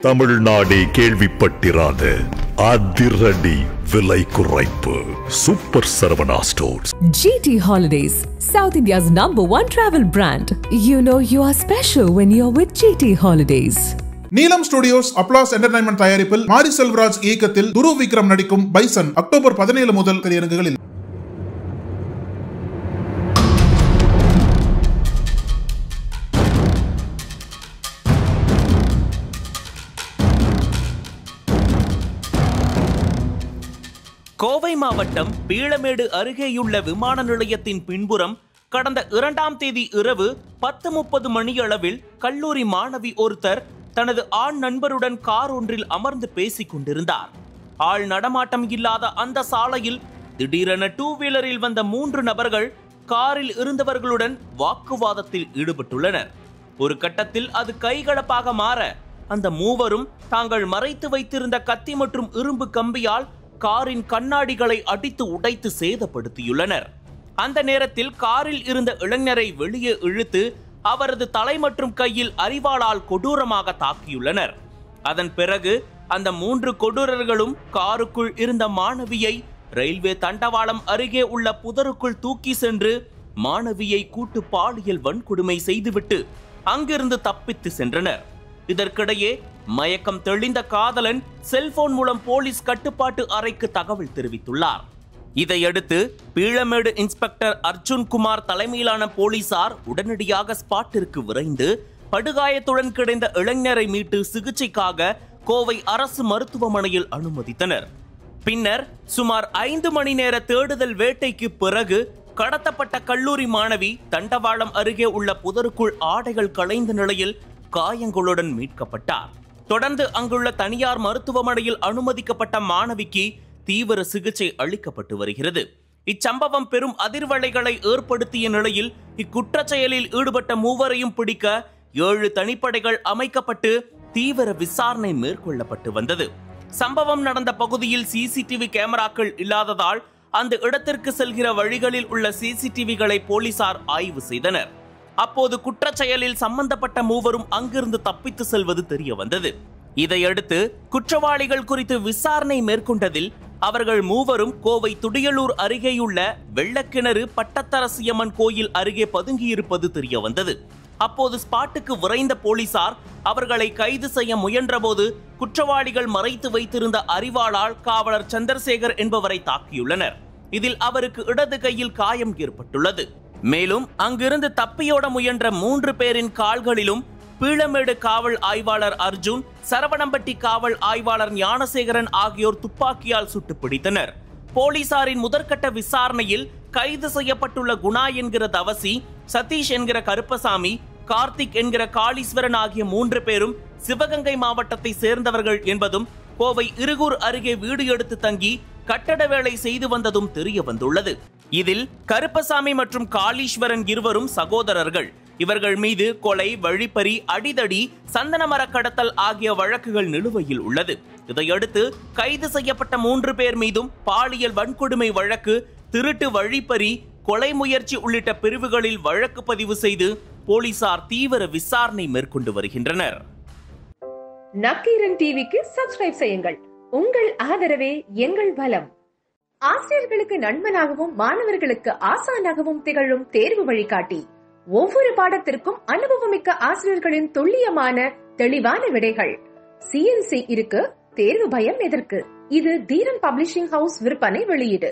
தமிழ்நாடே கேள்விப்பட்டிராத அதிரடி விலை குறைப்பு super Saravana stores. GT Holidays, South India's #1 travel brand. You know you are special when you're with GT Holidays. நீலம் studios applause entertainment தயாரிப்பில் மாரி செல்வராஜ் இயக்கத்தில் துருவ் விக்ரம் நடிக்கும் பைசன் அக்டோபர் 17 முதல் திரையரங்குகளில். கோவை மாவட்டம் பீளமேடு அருகேயுள்ள விமான நிலையத்தின் பின்புறம் கடந்த 2ஆம் தேதி இரவு 10:30 மணியளவில் கல்லூரி மாணவி ஒருத்தர் தனது ஆண் நண்பருடன் கார் ஒன்றில் அமர்ந்து பேசிக் கொண்டிருந்தார். ஆள் நடமாட்டம் இல்லாத அந்த சாலையில் திடீரென 2 வீலரில் வந்த 3 நபர்கள் காரில் இருந்தவர்களுடன் வாக்குவாதத்தில் ஈடுபட்டுள்ளனர். ஒரு கட்டத்தில் அது கைகலப்பாக மாற அந்த மூவரும் தாங்கள் மறைத்து வைத்திருந்த கத்தி மற்றும் இரும்பு கம்பியால் காரின் கண்ணாடிகளை அடித்து உடைத்து சேதப்படுத்தியுள்ளனர். அந்த நேரத்தில் காரில் இருந்த இளைஞரை வெளியே இழுத்து அவரது தலை மற்றும் கையில் அரிவாளால் கொடூரமாக தாக்கியுள்ளனர். அதன் பிறகு அந்த 3 கொடூரர்களும் காருக்குள் இருந்த மாணவியை ரயில்வே தண்டவாளம் அருகே உள்ள புதருக்குள் தூக்கி சென்று மாணவியை கூட்டு பாலியல் வன்கொடுமை செய்துவிட்டு அங்கிருந்து தப்பித்து சென்றனர். இதற்கிடையே மயக்கம் தெளிந்த காதலன் செல்போன் மூலம் போலீஸ் கட்டுப்பாட்டு அறைக்கு தகவல் தெரிவித்துள்ளார். இதையடுத்து பீளமேடு இன்ஸ்பெக்டர் அர்ஜுன் குமார் தலைமையிலான போலீசார் உடனடியாக ஸ்பாட்டிற்கு விரைந்து படுகாயத்துடன் கிடந்த இளைஞரை மீட்டு சிகிச்சைக்காக கோவை அரசு மருத்துவமனையில் அனுமதித்தனர். பின்னர் சுமார் 5 மணி நேர தேடுதல் வேட்டைக்கு பிறகு கடத்தப்பட்ட கல்லூரி மாணவி தண்டவாளம் அருகே உள்ள புதருக்குள் ஆடைகள் களைந்த நிலையில் காயங்களுடன் மீட்கப்பட்டார். தொடர்ந்து அங்குள்ள தனியார் மருத்துவமனையில் அனுமதிக்கப்பட்ட மாணவிக்கு தீவிர சிகிச்சை அளிக்கப்பட்டு வருகிறது. இச்சம்பவம் பெரும் அதிர்வலைகளை ஏற்படுத்திய நிலையில் இக்குற்றச் செயலில் ஈடுபட்ட மூவரையும் பிடிக்க 7 தனிப்படைகள் அமைக்கப்பட்டு தீவிர விசாரணை மேற்கொள்ளப்பட்டு வந்தது. சம்பவம் நடந்த பகுதியில் சிசிடிவி கேமராக்கள் இல்லாததால் அந்த இடத்திற்கு செல்கிற வழிகளில் உள்ள சிசிடிவிகளை போலீசார் ஆய்வு செய்தனர். அப்போது குற்றச் செயலில் சம்பந்தப்பட்ட மூவரும் அங்கிருந்து தப்பித்து செல்வது தெரிய வந்தது. இதையடுத்து குற்றவாளிகள் குறித்து விசாரணை மேற்கொண்டதில் அவர்கள் மூவரும் கோவை துடியலூர் அருகேயுள்ள வெள்ளக்கிணறு பட்டத்தரசியம்மன் கோயில் அருகே பதுங்கியிருப்பது தெரிய வந்தது. அப்போது ஸ்பாட்டுக்கு விரைந்த போலீசார் அவர்களை கைது செய்ய முயன்றபோது குற்றவாளிகள் மறைத்து வைத்திருந்த அரிவாளால் காவலர் சந்திரசேகர் என்பவரை தாக்கியுள்ளனர். இதில் அவருக்கு இடது கையில் காயம் ஏற்பட்டுள்ளது. மேலும் அங்கிருந்து தப்பியோட முயன்ற 3 பேரின் கால்களிலும் பீளமேடு காவல் ஆய்வாளர் அர்ஜுன், சரவணம்பட்டி காவல் ஆய்வாளர் ஞானசேகரன் ஆகியோர் துப்பாக்கியால் சுட்டு பிடித்தனர். போலீசாரின் முதற்கட்ட விசாரணையில் கைது செய்யப்பட்டுள்ள குணா என்கிற தவசி, சதீஷ் என்கிற கருப்பசாமி, கார்த்திக் என்கிற காளீஸ்வரன் ஆகிய 3 பேரும் சிவகங்கை மாவட்டத்தை சேர்ந்தவர்கள் என்பதும் கோவை இருகூர் அருகே வீடு எடுத்து தங்கி கட்டட வேலை செய்து வந்ததும் தெரிய வந்துள்ளது. இதில் கருப்பசாமி மற்றும் காளீஸ்வரன் இருவரும் சகோதரர்கள். இவர்கள் மீது கொலை, வழிப்பறி, அடிதடி, சந்தன மர கடத்தல் ஆகிய வழக்குகள் நிலுவையில் உள்ளது. இதையடுத்து கைது செய்யப்பட்ட 3 பேர் மீதும் பாலியல் வன்கொடுமை வழக்கு, திருட்டு, வழிப்பறி, கொலை முயற்சி உள்ளிட்ட பிரிவுகளில் வழக்கு பதிவு செய்து போலீசார் தீவிர விசாரணை மேற்கொண்டு வருகின்றனர். நக்கீரன் டிவிக்கு சப்ஸ்கிரைப் செய்யுங்கள். உங்கள் ஆதரவே எங்கள் பலம். ஆசிரியர்களுக்கு நண்பனாகவும் மாணவர்களுக்கு ஆசானாகவும் திகழும் தேர்வு வழிகாட்டி. ஒவ்வொரு பாடத்திற்கும் அனுபவமிக்க ஆசிரியர்களின் துல்லியமான தெளிவான விடைகள். CNC இருக்கு, தேர்வு பயம் எதற்கு? இது தீரன் பப்ளிஷிங் ஹவுஸ் விற்பனை வெளியீடு.